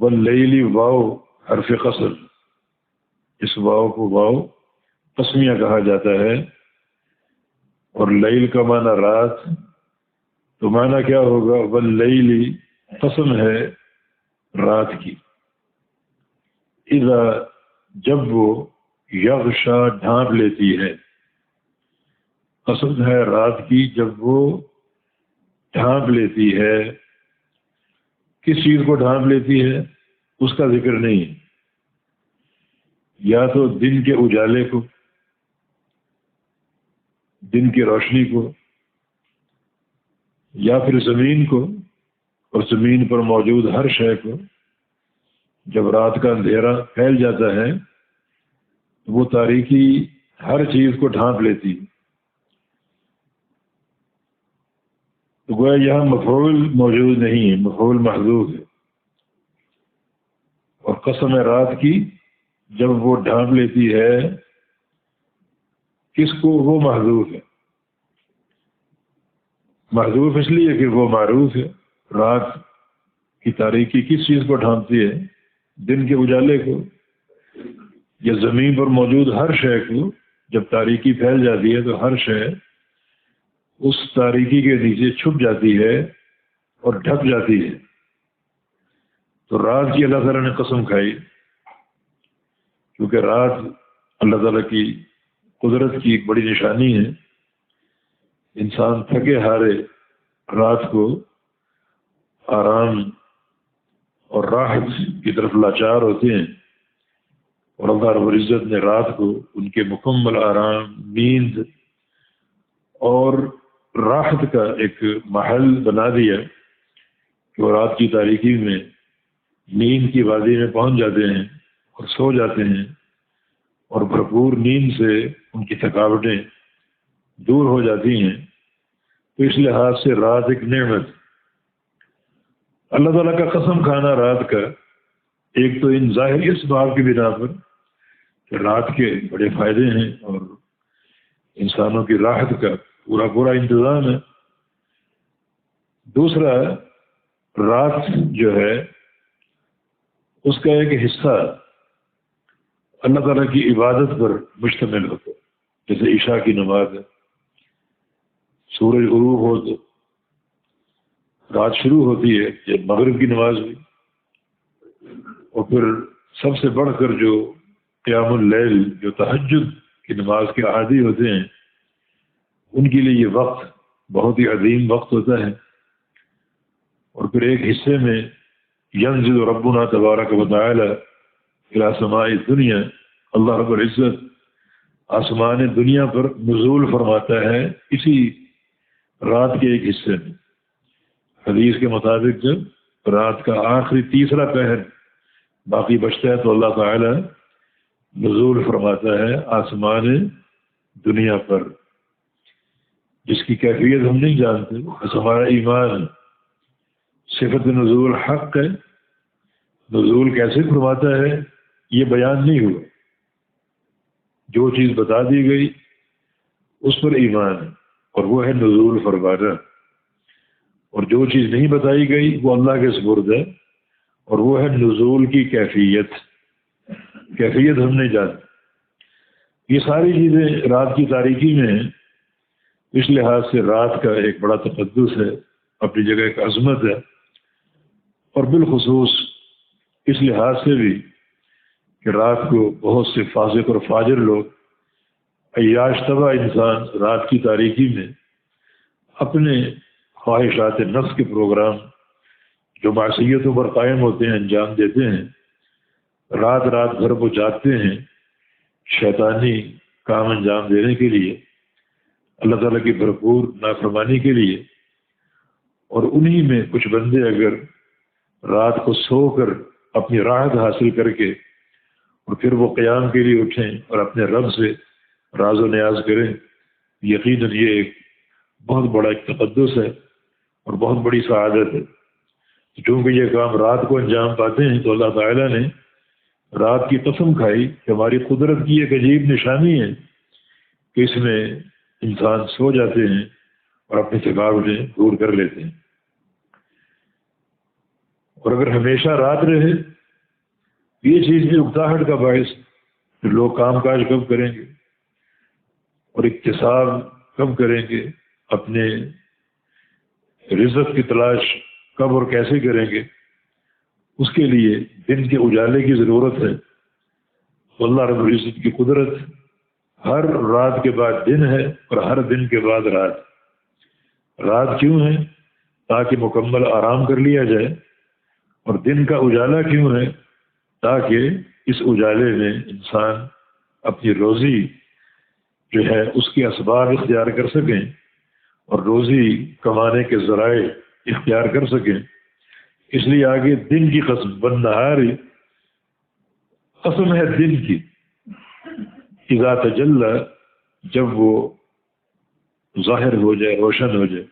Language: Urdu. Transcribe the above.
واللیل واو حرف قسم، اس واو کو واو قسمیہ کہا جاتا ہے، اور لیل کا معنی رات، تو معنی کیا ہوگا؟ واللیل قسم ہے رات کی، اذا جب وہ یغشا ڈھانپ لیتی ہے، قسم ہے رات کی جب وہ ڈھانپ لیتی ہے۔ کس چیز کو ڈھانپ لیتی ہے اس کا ذکر نہیں ہے، یا تو دن کے اجالے کو، دن کی روشنی کو، یا پھر زمین کو، اور زمین پر موجود ہر شے کو۔ جب رات کا اندھیرا پھیل جاتا ہے تو وہ تاریکی ہر چیز کو ڈھانپ لیتی ہے۔ تو گویا یہاں مفعول موجود نہیں ہے، مفعول محذوف ہے، اور قسم ہے رات کی جب وہ ڈھانپ لیتی ہے، کس کو؟ وہ محذوف ہے۔ محذوف اس لیے کہ وہ معروف ہے۔ رات کی تاریکی کس چیز کو ڈھانپتی ہے؟ دن کے اجالے کو، یا زمین پر موجود ہر شے کو۔ جب تاریکی پھیل جاتی ہے تو ہر شے اس تاریکی کے نیچے چھپ جاتی ہے اور ڈھک جاتی ہے۔ تو رات کی اللہ تعالیٰ نے قسم کھائی، کیونکہ رات اللہ تعالیٰ کی قدرت کی ایک بڑی نشانی ہے۔ انسان تھکے ہارے رات کو آرام اور راحت کی طرف لاچار ہوتے ہیں، اور اللہ رب العزت نے رات کو ان کے مکمل آرام، نیند اور راحت کا ایک محل بنا دیا کہ وہ رات کی تاریکی میں نیند کی وادی میں پہنچ جاتے ہیں اور سو جاتے ہیں، اور بھرپور نیند سے ان کی تھکاوٹیں دور ہو جاتی ہیں۔ تو اس لحاظ سے رات ایک نعمت۔ اللہ تعالیٰ کا قسم کھانا رات کا، ایک تو ان ظاہری اسباب کی بنا پر کہ رات کے بڑے فائدے ہیں اور انسانوں کی راحت کا پورا انتظام ہے۔ دوسرا، رات جو ہے اس کا ایک حصہ اللہ تعالیٰ کی عبادت پر مشتمل ہوتا ہے، جیسے عشاء کی نماز ہے، سورج غروب ہو تو رات شروع ہوتی ہے، جب مغرب کی نماز ہوئی، اور پھر سب سے بڑھ کر جو قیام اللیل، جو تہجد کی نماز کے عادی ہوتے ہیں، ان کے لیے یہ وقت بہت ہی عظیم وقت ہوتا ہے۔ اور پھر ایک حصے میں ینزل ربنا تبارک و تعالی الی سماء الدنیا، اللہ رب العزت آسمان دنیا پر نزول فرماتا ہے اسی رات کے ایک حصے میں۔ حدیث کے مطابق جب رات کا آخری تیسرا پہر باقی بچتا ہے تو اللہ تعالی نزول فرماتا ہے آسمان دنیا پر، جس کی کیفیت ہم نہیں جانتے، بس ہمارا ایمان ہے۔ صفت نزول حق ہے، نزول کیسے فرماتا ہے یہ بیان نہیں ہوا، جو چیز بتا دی گئی اس پر ایمان ہے، اور وہ ہے نزول فرمانا، اور جو چیز نہیں بتائی گئی وہ اللہ کے سپرد ہے، اور وہ ہے نزول کی کیفیت ہم نہیں جانتے۔ یہ ساری چیزیں رات کی تاریکی میں ہیں، اس لحاظ سے رات کا ایک بڑا تقدس ہے، اپنی جگہ ایک عظمت ہے، اور بالخصوص اس لحاظ سے بھی کہ رات کو بہت سے فاسق اور فاجر لوگ، عیاش طبع انسان رات کی تاریکی میں اپنے خواہشات نفس کے پروگرام جو معصیتوں پر قائم ہوتے ہیں انجام دیتے ہیں۔ رات بھر وہ جاگتے ہیں شیطانی کام انجام دینے کے لیے، اللہ تعالیٰ کی بھرپور نافرمانی کے لیے، اور انہی میں کچھ بندے اگر رات کو سو کر اپنی راحت حاصل کر کے اور پھر وہ قیام کے لیے اٹھیں اور اپنے رب سے راز و نیاز کریں، یقیناً یہ ایک بہت بڑا ایک تقدس ہے اور بہت بڑی سعادت ہے۔ چونکہ یہ کام رات کو انجام پاتے ہیں تو اللہ تعالیٰ نے رات کی قسم کھائی کہ ہماری قدرت کی ایک عجیب نشانی ہے کہ اس میں انسان سو جاتے ہیں اور اپنی تھکاوٹیں دور کر لیتے ہیں۔ اور اگر ہمیشہ رات رہے یہ چیز بھی اکتاہٹ کا باعث، پھر لوگ کام کاج کب کریں گے اور اکتساب کب کریں گے، اپنے رزق کی تلاش کب اور کیسے کریں گے؟ اس کے لیے دن کے اجالے کی ضرورت ہے۔ اللہ رب العزت کی قدرت ہر رات کے بعد دن ہے اور ہر دن کے بعد رات۔ رات کیوں ہے؟ تاکہ مکمل آرام کر لیا جائے، اور دن کا اجالا کیوں ہے؟ تاکہ اس اجالے میں انسان اپنی روزی جو ہے اس کے اسباب اختیار کر سکیں اور روزی کمانے کے ذرائع اختیار کر سکیں۔ اس لیے آگے دن کی قسم، والنہاری، قسم ہے دن کی، اذا تجلی، جب وہ ظاہر ہو جائے، روشن ہو جائے،